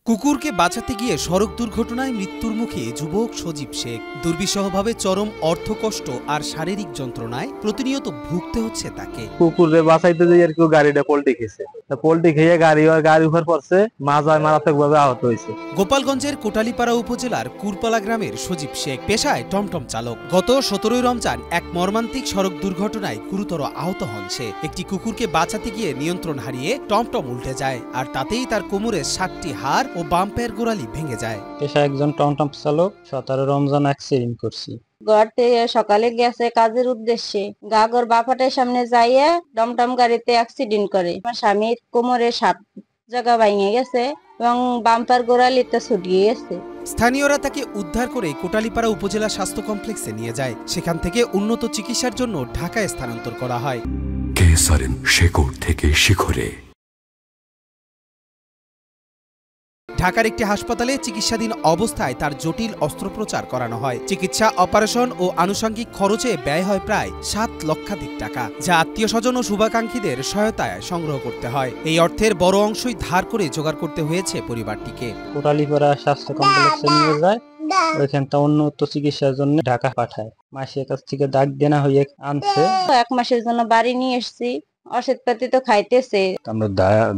কুকুরকে বাঁচাতে গিয়ে সড়ক দুর্ঘটনায় মৃত্যুর মুখে যুবক সজীব শেখ। দুর্বিষহভাবে চরম অর্থকষ্ট আর শারীরিক যন্ত্রণায় প্রতিনিয়ত ভুগতে হচ্ছে তাকে। কুকুরে বাঁচাইতে যে আর কি গাড়িটা পল্টি খেয়েছে, পল্টি খেয়ে গাড়ি উপর পড়ছে, মাজায় মারাত্মকভাবে আহত হয়েছে। গোপালগঞ্জের কোটালীপাড়া উপজেলার কুরপালা গ্রামের সজীব শেখ পেশায় টমটম চালক। গত 17 রমজান এক মর্মান্তিক সড়ক দুর্ঘটনায় গুরুতর আহত হন সে। একটি কুকুরকে বাঁচাতে গিয়ে নিয়ন্ত্রণ হারিয়ে টমটম উল্টে যায়, আর তাতেই তার কোমরের 7টি হাড় ও বাম পায়ের গোড়ালি ভেঙে যায়। পেশায় একজন টমটম চালক, 17 রমজান অ্যাক্সিডেন্ট করছি। ঘর থেকে সকালে গেছে কাজের উদ্দেশ্যে, গাগর বাপাটের সামনে যাইয়া টমটম গাড়িতে অ্যাক্সিডেন্ট করে। আমার স্বামীর কোমরে 7 জায়গা ভেঙে গেছে এবং বাম্পার গোড়ালিতে ছুটিয়ে গেছে। স্থানীয়রা তাকে উদ্ধার করে কোটালীপাড়া উপজেলা স্বাস্থ্য কমপ্লেক্সে নিয়ে যায়। সেখান থেকে উন্নত চিকিৎসার জন্য ঢাকায় স্থানান্তর করা হয়। কেসারেন শেকড় থেকে শিখরে। ঢাকার একটি হাসপাতালে চিকিৎসাধীন অবস্থায় তার জটিল অস্ত্রোপচার করানো হয়। চিকিৎসা, অপারেশন ও আনুষঙ্গিক খরচে ব্যয় হয় প্রায় 7 লক্ষাধিক টাকা, যা আত্মীয় স্বজন ও শুভাকাঙ্ক্ষীদের সহায়তায় সংগ্রহ করতে হয়। এই অর্থের বড় অংশই ধার করে জোগাড় করতে হয়েছে পরিবারটিকে। কোটালীপাড়া স্বাস্থ্য কমপ্লেক্সে নিয়ে যায়, ওইখানটা উন্নত চিকিৎসার জন্য ঢাকা পাঠায়। মাসের কাছ থেকে ডাক দেনা হয়ে আনছে। 1 মাসের জন্য বাড়ি নিয়ে এসেছি। ওষুধপাতি তো খাইতেছে। আমরা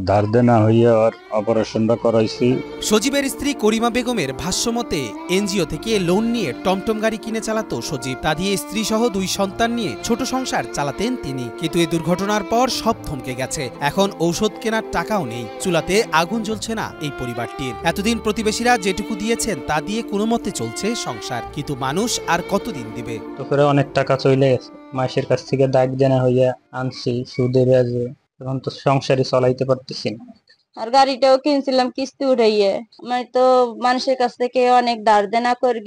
ধার দেনা হইয়া অপারেশনটা করাইছি। সজীবের স্ত্রী করিমা বেগমের ভাষ্যমতে এনজিও থেকে লোন নিয়ে টমটম গাড়ি কিনে চালাতো সজীব। তা দিয়ে স্ত্রী সহ 2 সন্তান নিয়ে ছোট সংসার চালাতেন তিনি। কিন্তু এই দুর্ঘটনার পর সব থমকে গেছে। এখন ঔষধ কেনার টাকাও নেই, চুলাতে আগুন জ্বলছে না এই পরিবারটির। এতদিন প্রতিবেশীরা যেটুকু দিয়েছেন তা দিয়ে কোনো মতে চলছে সংসার, কিন্তু মানুষ আর কতদিন দিবে? তো করে অনেক টাকা চলে গেছে। মাসের কাছ থেকে ডাক দেনা হইয়া আনছি সুদে ব্যাজে, এখন তো সংসারই চালাইতে পারতেছি না। আর গাড়িটাও কিনছিলাম কিস্তি উঠাইয়ে। আমি তো মানুষের কাছ থেকে অনেক ধার দেনা করে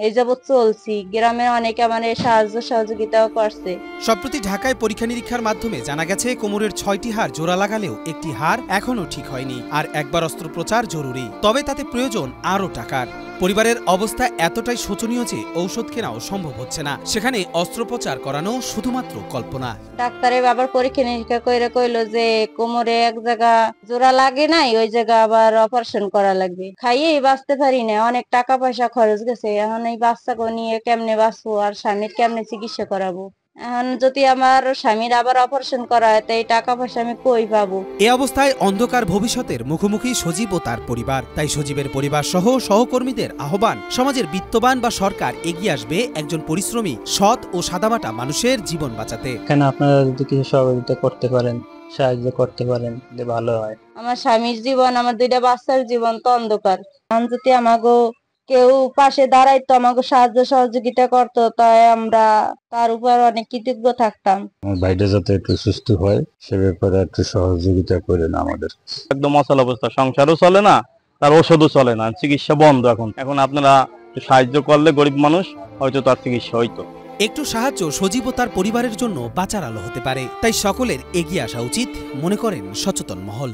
এই যাবৎ চলছি। গ্রামে অনেকে আমার সাহায্য সহযোগিতাও করছে। সম্প্রতি ঢাকায় পরীক্ষা নিরীক্ষার মাধ্যমে জানা গেছে কোমরের 6টি হাড় জোড়া লাগালেও একটি হাড় এখনো ঠিক হয়নি, আর একবার অস্ত্রোপচার জরুরি। তবে তাতে প্রয়োজন আরও টাকার। পরিবারের অবস্থা এতটাই শোচনীয় যে ঔষধ কেনাও সম্ভব হচ্ছে না, সেখানে অস্ত্রোপচার করানো শুধুমাত্র কল্পনা। ডাক্তারে আবার পরীক্ষা নিরীক্ষা করে কইলো যে কোমরে এক জায়গা জোড়া লাগে নাই, ওই জায়গা আবার অপারেশন করা লাগবে। খাইয়েই বাঁচতে পারি না, অনেক টাকা পয়সা খরচ গেছে। এখন এই বাচ্চাকে নিয়ে কেমনে বাঁচবো, আর স্বামীর কেমনে চিকিৎসা করাবো? এখন যদি আমার স্বামীর আবার অপারেশন করা হয়, তাই টাকা পয়সা আমি কই পাবো? এ অবস্থায় অন্ধকার ভবিষ্যতের মুখোমুখি সজীব ও তার পরিবার। তাই সজীবের পরিবার সহ সহকর্মীদের আহ্বান, সমাজের বিত্তবান বা সরকার এগিয়ে আসবে একজন পরিশ্রমী, সৎ ও সাদামাটা মানুষের জীবন বাঁচাতে। এখানে আপনারা যদি কিছু সহযোগিতা করতে পারেন, সাহায্য করতে পারেন, ভালো হয়। আমার স্বামীর জীবন, আমার 2টা বাচ্চার জীবন তো অন্ধকার। এখন যদি আমাকে কেউ পাশে দাঁড়াইতো, আমাকে সাহায্য সহযোগিতা করতো, তাই আমরা তার উপর অনেক কৃতজ্ঞ থাকতাম। আমার ভাইটা যাতে একটু সুস্থ হয় সে ব্যাপারে একটু সহযোগিতা করেন আমাদের। একদম অচল অবস্থা, সংসারও চলে না, তার ওষুধও চলে না, চিকিৎসা বন্ধ। এখন আপনারা সাহায্য করলে গরিব মানুষ হয়তো তার চিকিৎসা হইতো। একটু সাহায্য সজীব ও তার পরিবারের জন্য বাঁচার আলো হতে পারে। তাই সকলের এগিয়ে আসা উচিত, মনে করেন সচেতন মহল।